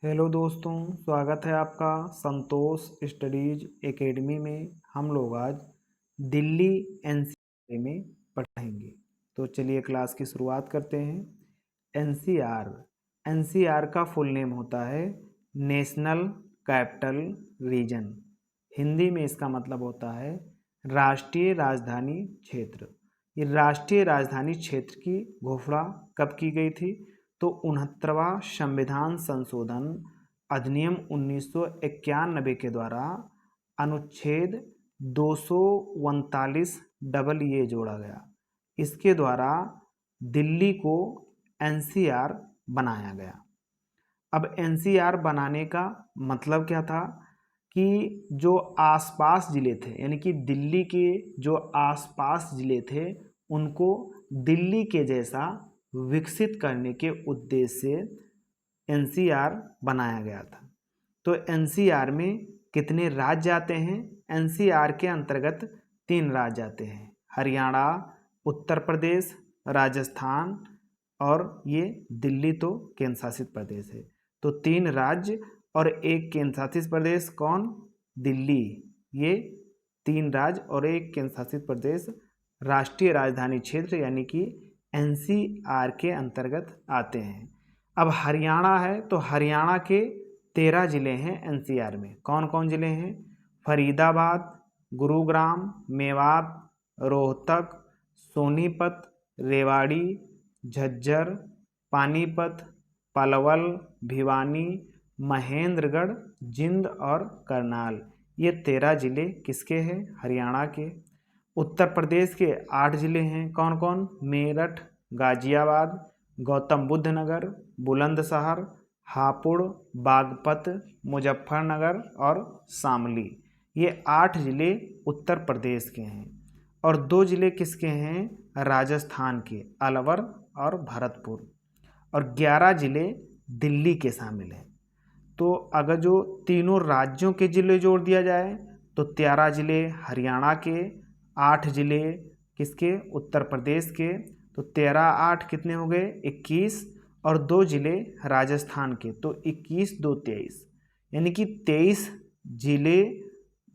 Hello दोस्तों, स्वागत है आपका संतोष स्टडीज एकेडमी में। हम लोग आज दिल्ली एनसीआर में पढ़ेंगे। तो चलिए क्लास की शुरुआत करते हैं। एनसीआर एनसीआर का फुल नेम होता है नेशनल कैपिटल रीजन। हिंदी में इसका मतलब होता है राष्ट्रीय राजधानी क्षेत्र। ये राष्ट्रीय राजधानी क्षेत्र की घोषणा कब की गई थी? तो 69वां संविधान संशोधन अधिनियम 1991 के द्वारा अनुच्छेद 239 डबल ए जोड़ा गया। इसके द्वारा दिल्ली को एनसीआर बनाया गया। अब एनसीआर बनाने का मतलब क्या था कि जो आसपास ज़िले थे, यानी कि दिल्ली के जो आसपास ज़िले थे, उनको दिल्ली के जैसा विकसित करने के उद्देश्य से एनसीआर बनाया गया था। तो एनसीआर में कितने राज्य आते हैं? एनसीआर के अंतर्गत 3 राज्य आते हैं, हरियाणा, उत्तर प्रदेश, राजस्थान और ये दिल्ली तो केंद्र शासित प्रदेश है। तो 3 राज्य और एक केंद्र शासित प्रदेश। कौन? दिल्ली। ये 3 राज्य और एक केंद्र शासित प्रदेश राष्ट्रीय राजधानी क्षेत्र यानी कि एनसीआर के अंतर्गत आते हैं। अब हरियाणा है तो हरियाणा के 13 जिले हैं एनसीआर में। कौन कौन जिले हैं? फरीदाबाद, गुरुग्राम, मेवात, रोहतक, सोनीपत, रेवाड़ी, झज्जर, पानीपत, पलवल, भिवानी, महेंद्रगढ़, जिंद और करनाल। ये 13 जिले किसके हैं? हरियाणा के। उत्तर प्रदेश के 8 जिले हैं। कौन कौन? मेरठ, गाजियाबाद, गौतम बुद्ध नगर, बुलंदशहर, हापुड़, बागपत, मुजफ्फरनगर और शामली। ये 8 जिले उत्तर प्रदेश के हैं। और 2 जिले किसके हैं? राजस्थान के, अलवर और भरतपुर। और 11 जिले दिल्ली के शामिल हैं। तो अगर जो तीनों राज्यों के जिले जोड़ दिया जाए तो 13 जिले हरियाणा के, 8 जिले किसके? उत्तर प्रदेश के। तो 13 8 कितने हो गए? 21। और 2 जिले राजस्थान के, तो 21 2 23, यानी कि 23 जिले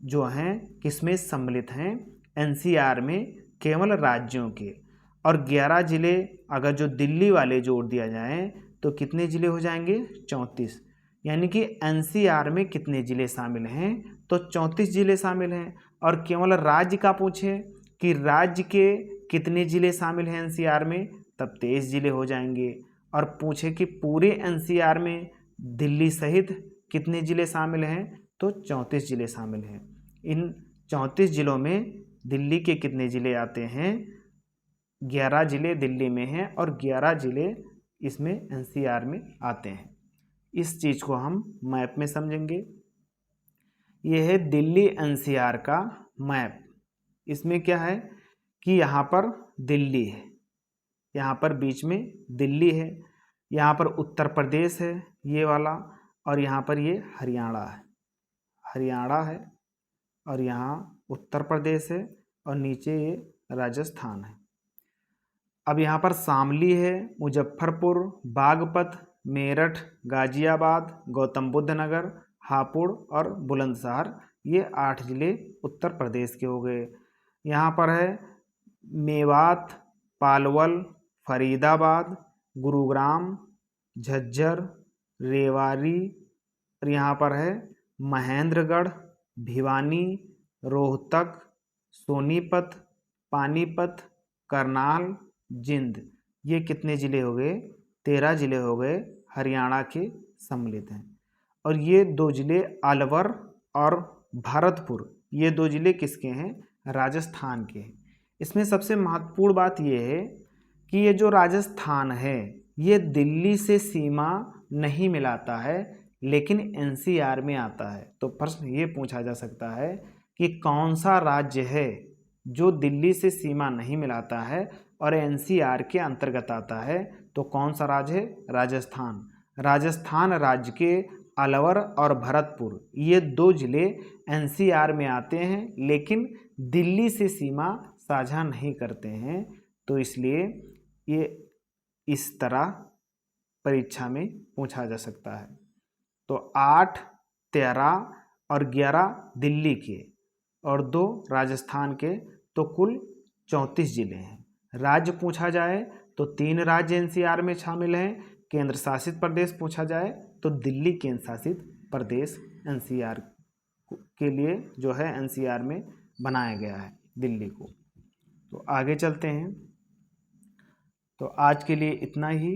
जो हैं किसमें सम्मिलित हैं? एनसीआर में, केवल राज्यों के। और 11 जिले अगर जो दिल्ली वाले जोड़ दिया जाए तो कितने जिले हो जाएंगे? 34। यानी कि एनसीआर में कितने जिले शामिल हैं? तो 34 जिले शामिल हैं। और केवल राज्य का पूछे कि राज्य के कितने जिले शामिल हैं एनसीआर में, तब 23 जिले हो जाएंगे। और पूछे कि पूरे एनसीआर में दिल्ली सहित कितने जिले शामिल हैं, तो 34 जिले शामिल हैं। इन 34 जिलों में दिल्ली के कितने जिले आते हैं? 11 जिले दिल्ली में हैं और 11 जिले इसमें एनसीआर में आते हैं। इस चीज़ को हम मैप में समझेंगे। यह है दिल्ली एनसीआर का मैप। इसमें क्या है कि यहाँ पर दिल्ली है, यहाँ पर बीच में दिल्ली है, यहाँ पर उत्तर प्रदेश है ये वाला, और यहाँ पर ये हरियाणा है, और यहाँ उत्तर प्रदेश है, और नीचे ये राजस्थान है। अब यहाँ पर शामली है, मुजफ्फरपुर, बागपत, मेरठ, गाजियाबाद, गौतम बुद्ध नगर, हापुड़ और बुलंदशहर। ये 8 जिले उत्तर प्रदेश के हो गए। यहाँ पर है मेवात, पालवल, फरीदाबाद, गुरुग्राम, झज्जर, रेवाड़ी, और यहाँ पर है महेंद्रगढ़, भिवानी, रोहतक, सोनीपत, पानीपत, करनाल, जिंद। ये कितने ज़िले हो गए? 13 ज़िले हो गए, हरियाणा के सम्मिलित हैं। और ये 2 ज़िले अलवर और भरतपुर, ये 2 ज़िले किसके हैं? राजस्थान के हैं। इसमें सबसे महत्वपूर्ण बात ये है कि ये जो राजस्थान है ये दिल्ली से सीमा नहीं मिलाता है, लेकिन एनसीआर में आता है। तो प्रश्न ये पूछा जा सकता है कि कौन सा राज्य है जो दिल्ली से सीमा नहीं मिलाता है और एनसीआर के अंतर्गत आता है? तो कौन सा राज्य है? राजस्थान। राजस्थान राज्य के अलवर और भरतपुर, ये 2 जिले एनसीआर में आते हैं, लेकिन दिल्ली से सीमा साझा नहीं करते हैं। तो इसलिए ये इस तरह परीक्षा में पूछा जा सकता है। तो 8, 13 और 11 दिल्ली के और 2 राजस्थान के, तो कुल 34 जिले हैं। राज्य पूछा जाए तो 3 राज्य एनसीआर में शामिल हैं। केंद्र शासित प्रदेश पूछा जाए तो दिल्ली केंद्र शासित प्रदेश एनसीआर के लिए जो है एनसीआर में बनाया गया है दिल्ली को। तो आगे चलते हैं। तो आज के लिए इतना ही।